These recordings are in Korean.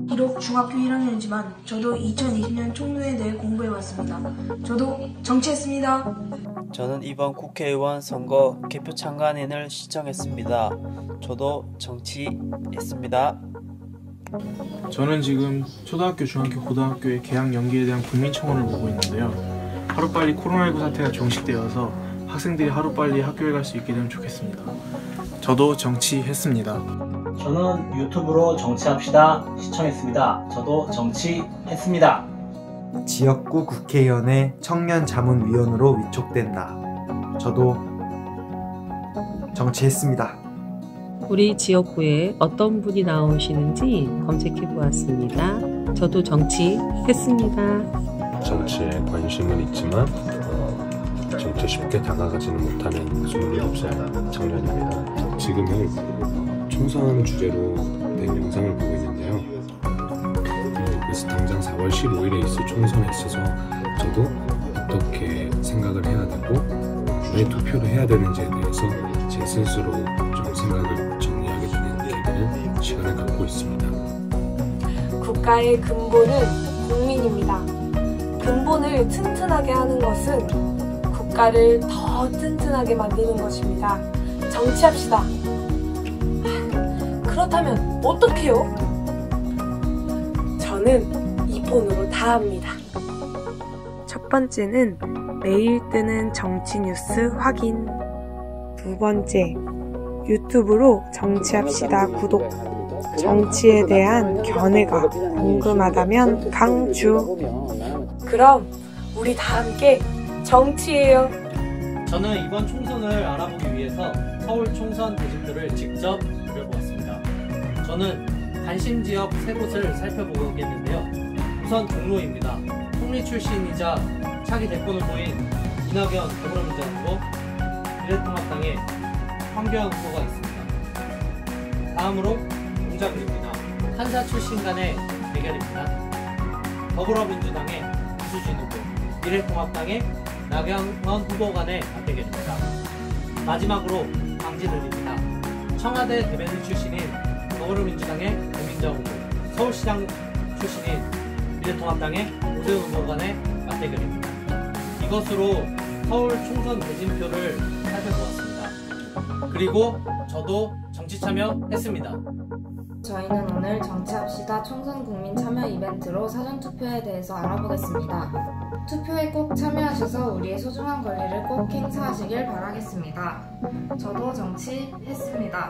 비록 중학교 1학년이지만 저도 2020년 총선에 대해 공부해왔습니다. 저도 정치했습니다. 저는 이번 국회의원 선거 개표 참관인을 신청했습니다. 저도 정치했습니다. 저는 지금 초등학교, 중학교, 고등학교의 개학 연기에 대한 국민청원을 보고 있는데요. 하루빨리 코로나19 사태가 종식되어서 학생들이 하루빨리 학교에 갈 수 있게 되면 좋겠습니다. 저도 정치했습니다. 저는 유튜브로 정치합시다 시청했습니다. 저도 정치했습니다. 지역구 국회의원의 청년자문위원으로 위촉된다. 저도 정치했습니다. 우리 지역구에 어떤 분이 나오시는지 검색해 보았습니다. 저도 정치했습니다. 정치에 관심은 있지만 정치에 쉽게 다가가지는 못하는 27살 청년입니다. 지금은 총선 주제로 된 영상을 보고 있는데요. 그래서 당장 4월 15일에 있을 총선에 있어서 저도 어떻게 생각을 해야 되고 왜 투표를 해야 되는지에 대해서 제 스스로 좀 생각을 정리하게 되는 계기를 시간을 갖고 있습니다. 국가의 근본은 국민입니다. 근본을 튼튼하게 하는 것은 국가를 더 튼튼하게 만드는 것입니다. 정치합시다. 그렇다면 어떡해요? 저는 이 폰으로 다 합니다. 첫 번째는 매일 뜨는 정치 뉴스 확인. 두 번째, 유튜브로 정치합시다 구독. 정치에 대한 견해가 궁금하다면 강추. 그럼 우리 다 함께 정치해요. 저는 이번 총선을 알아보기 위해서 서울 총선 대진표를 직접 누려보았습니다. 저는 관심 지역 3곳을 살펴보겠는데요. 우선 종로입니다. 총리 출신이자 차기 대권을 보인 이낙연 더불어민주당 후보, 미래통합당의 황교안 후보가 있습니다. 다음으로 동작구입니다. 판사 출신 간의 대결입니다. 더불어민주당의 이수진 후보, 미래통합당의 나경원 후보 간의 맞대결입니다. 마지막으로 광진을입니다. 청와대 대변인 출신인 더불어민주당의 고민정 후보, 서울시장 출신인 미래통합당의 오세훈 후보 간의 맞대결입니다. 이것으로 서울 총선 대진표를 살펴보았습니다. 그리고 저도 정치 참여했습니다. 저희는 오늘 정치합시다 총선 국민 참여 이벤트로 사전투표에 대해서 알아보겠습니다. 투표에 꼭 참여하셔서 우리의 소중한 권리를 꼭 행사하시길 바라겠습니다. 저도 정치했습니다.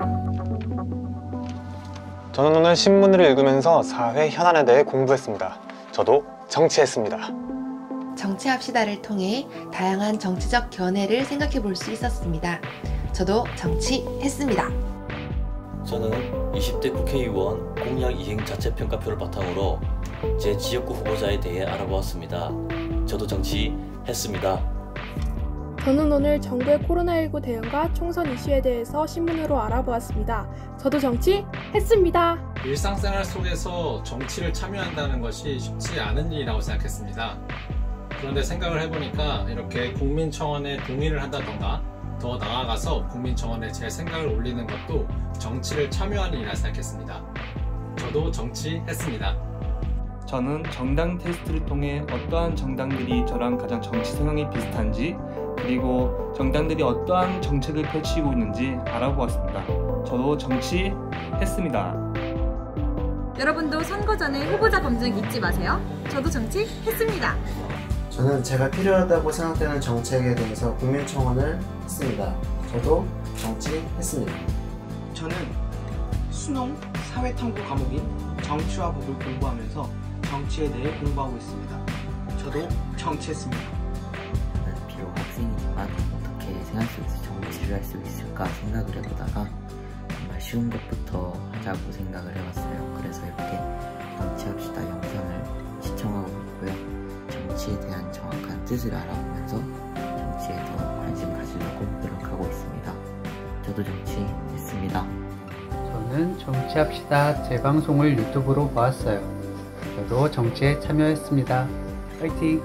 저는 오늘 신문을 읽으면서 사회 현안에 대해 공부했습니다. 저도 정치했습니다. 정치합시다를 통해 다양한 정치적 견해를 생각해 볼 수 있었습니다. 저도 정치했습니다. 저는 20대 국회의원 공약 이행 자체평가표를 바탕으로 제 지역구 후보자에 대해 알아보았습니다. 저도 정치했습니다. 저는 오늘 정부의 코로나19 대응과 총선 이슈에 대해서 신문으로 알아보았습니다. 저도 정치했습니다. 일상생활 속에서 정치를 참여한다는 것이 쉽지 않은 일이라고 생각했습니다. 그런데 생각을 해보니까 이렇게 국민청원에 동의를 한다던가 더 나아가서 국민청원에 제 생각을 올리는 것도 정치를 참여하는 일이라 생각했습니다. 저도 정치했습니다. 저는 정당 테스트를 통해 어떠한 정당들이 저랑 가장 정치 성향이 비슷한지, 그리고 정당들이 어떠한 정책을 펼치고 있는지 알아보았습니다. 저도 정치했습니다. 여러분도 선거 전에 후보자 검증 잊지 마세요. 저도 정치했습니다. 저는 제가 필요하다고 생각되는 정책에 대해서 국민청원을 했습니다. 저도 정치했습니다. 저는 수능 사회탐구 과목인 정치와 법을 공부하면서 정치에 대해 공부하고 있습니다. 저도 정치했습니다. 저는 비록 학생이지만 어떻게 생활 속에서 정치를 할 수 있을까 생각을 해보다가 정말 쉬운 것부터 하자고 생각을 해봤어요. 그래서 이렇게 정치합시다 영상을 시청하고 있고요. 정치에 대한 정확한 뜻을 알아보면서 정치에 더 관심 가지려고 노력하고 있습니다. 저도 정치했습니다. 저는 정치합시다 재방송을 유튜브로 보았어요. 저도 정치에 참여했습니다. 파이팅!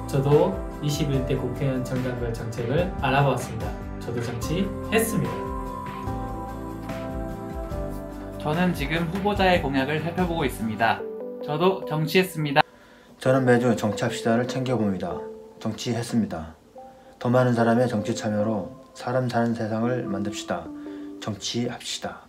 저도 21대 국회의원 정당별 정책을 알아보았습니다. 저도 정치했습니다. 저는 지금 후보자의 공약을 살펴보고 있습니다. 저도 정치했습니다. 저는 매주 정치합시다를 챙겨봅니다. 정치했습니다. 더 많은 사람의 정치 참여로 사람 사는 세상을 만듭시다. 정치합시다.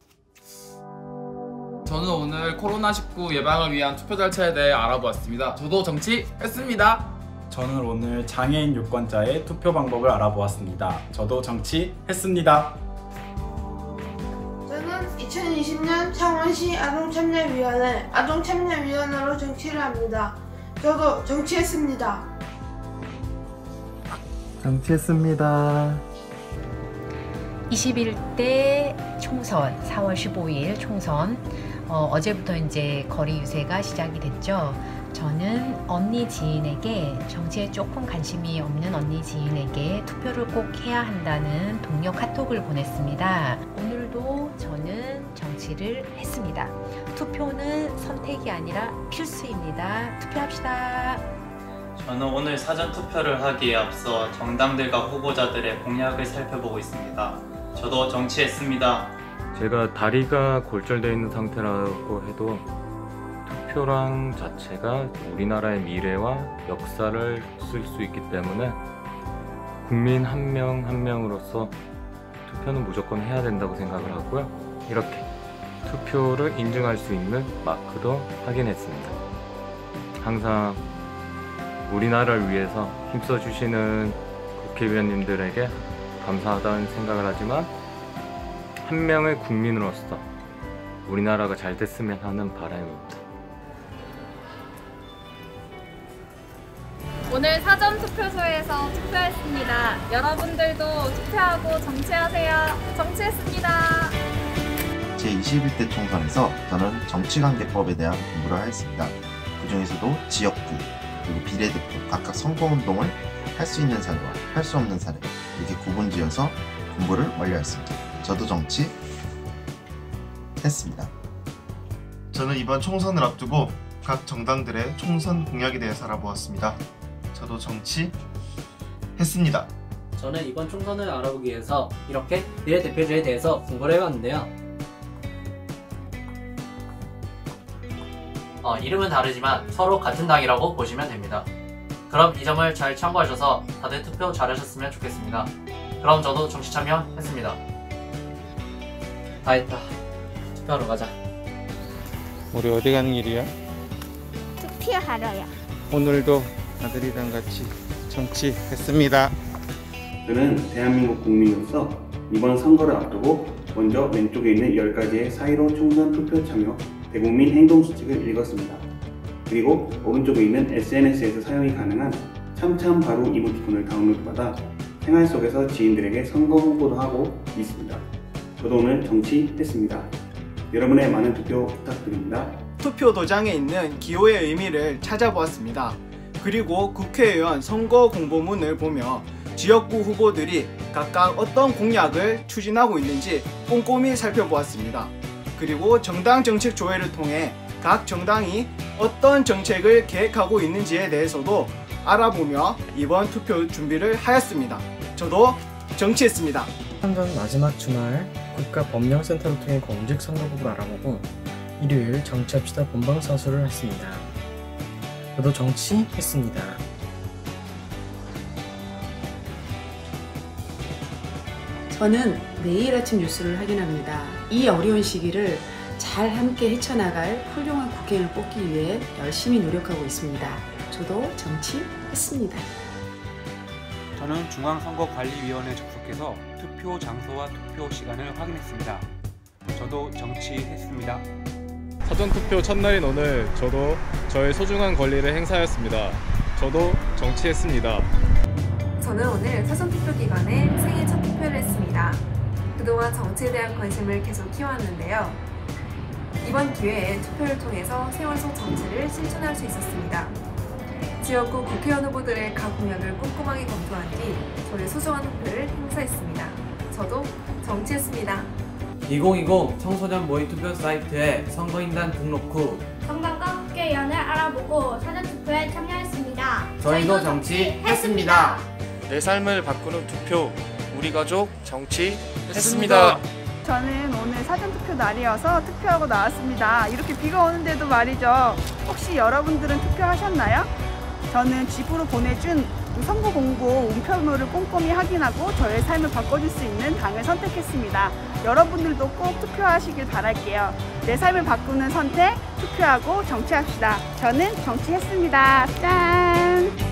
저는 오늘 코로나19 예방을 위한 투표 절차에 대해 알아보았습니다. 저도 정치했습니다. 저는 오늘 장애인 유권자의 투표 방법을 알아보았습니다. 저도 정치했습니다. 저는 2020년 창원시 아동참여위원회 아동참여위원으로 정치를 합니다. 저도 정치했습니다. 정치했습니다. 21대 총선 4월 15일 총선 어제부터 이제 거리 유세가 시작이 됐죠. 저는 언니 지인에게 정치에 조금 관심이 없는 언니 지인에게 투표를 꼭 해야 한다는 동료 카톡을 보냈습니다. 오늘도 저는 정치를 했습니다. 투표는 선택이 아니라 필수입니다. 투표합시다. 저는 오늘 사전 투표를 하기에 앞서 정당들과 후보자들의 공약을 살펴보고 있습니다. 저도 정치했습니다. 제가 다리가 골절되어 있는 상태라고 해도 투표랑 자체가 우리나라의 미래와 역사를 쓸 수 있기 때문에 국민 한 명 한 명으로서 투표는 무조건 해야 된다고 생각을 하고요. 이렇게 투표를 인증할 수 있는 마크도 확인했습니다. 항상 우리나라를 위해서 힘써주시는 국회의원님들에게 감사하다는 생각을 하지만 한 명의 국민으로서 우리나라가 잘 됐으면 하는 바람입니다. 오늘 사전 투표소에서 투표했습니다. 여러분들도 투표하고 정치하세요. 정치했습니다. 제21대 총선에서 저는 정치관계법에 대한 공부를 하였습니다. 그 중에서도 지역구 그리고 비례대표 각각 선거운동을 할 수 있는 사례와 할 수 없는 사례 이렇게 구분지어서 공부를 완료했습니다. 저도 정치했습니다. 저는 이번 총선을 앞두고 각 정당들의 총선 공약에 대해서 알아보았습니다. 저도 정치했습니다. 저는 이번 총선을 알아보기 위해서 이렇게 비례대표제에 대해서 공부를 해봤는데요. 이름은 다르지만 서로 같은 당이라고 보시면 됩니다. 그럼 이 점을 잘 참고하셔서 다들 투표 잘하셨으면 좋겠습니다. 그럼 저도 정치 참여했습니다. 다 했다. 투표하러 가자. 우리 어디 가는 길이야? 투표하러요. 오늘도 아들이랑 같이 정치했습니다. 저는 대한민국 국민으로서 이번 선거를 앞두고 먼저 왼쪽에 있는 10가지의 4.15 총선 투표 참여 대국민 행동수칙을 읽었습니다. 그리고 오른쪽에 있는 SNS에서 사용이 가능한 참참 바로 이모티콘을 다운로드받아 생활 속에서 지인들에게 선거 홍보도 하고 있습니다. 저도 오늘 정치했습니다. 여러분의 많은 투표 부탁드립니다. 투표 도장에 있는 기호의 의미를 찾아보았습니다. 그리고 국회의원 선거 공보문을 보며 지역구 후보들이 각각 어떤 공약을 추진하고 있는지 꼼꼼히 살펴보았습니다. 그리고 정당 정책 조회를 통해 각 정당이 어떤 정책을 계획하고 있는지에 대해서도 알아보며 이번 투표 준비를 하였습니다. 저도 정치했습니다. 선전 마지막 주말 국가법령센터를 통해 공직 선거법을 알아보고 일요일 정치합시다 본방 사수를 했습니다. 저도 정치했습니다. 저는 매일 아침 뉴스를 확인합니다. 이 어려운 시기를 잘 함께 헤쳐나갈 훌륭한 국회의원을 뽑기 위해 열심히 노력하고 있습니다. 저도 정치했습니다. 저는 중앙선거관리위원회에 접속해서 투표 장소와 투표 시간을 확인했습니다. 저도 정치했습니다. 사전투표 첫날인 오늘 저도 저의 소중한 권리를 행사하였습니다. 저도 정치했습니다. 저는 오늘 사전투표 기간에 생애 첫 투표를 했습니다. 그동안 정치에 대한 관심을 계속 키워왔는데요. 이번 기회에 투표를 통해서 생활 속 정치를 실천할 수 있었습니다. 지역구 국회의원 후보들의 각 공약을 꼼꼼하게 검토한 뒤 저의 소중한 투표를 행사했습니다. 저도 정치했습니다. 2020 청소년 모의 투표 사이트에 선거인단 등록 후 정당과 국회의원을 알아보고 사전투표에 참여했습니다. 저희도 정치했습니다. 내 삶을 바꾸는 투표, 우리 가족 정치했습니다. 저는 오늘 사전투표 날이어서 투표하고 나왔습니다. 이렇게 비가 오는데도 말이죠. 혹시 여러분들은 투표하셨나요? 저는 집으로 보내준 선거 공고 우편물을 꼼꼼히 확인하고 저의 삶을 바꿔줄 수 있는 당을 선택했습니다. 여러분들도 꼭 투표하시길 바랄게요. 내 삶을 바꾸는 선택, 투표하고 정치합시다. 저는 정치했습니다. 짠!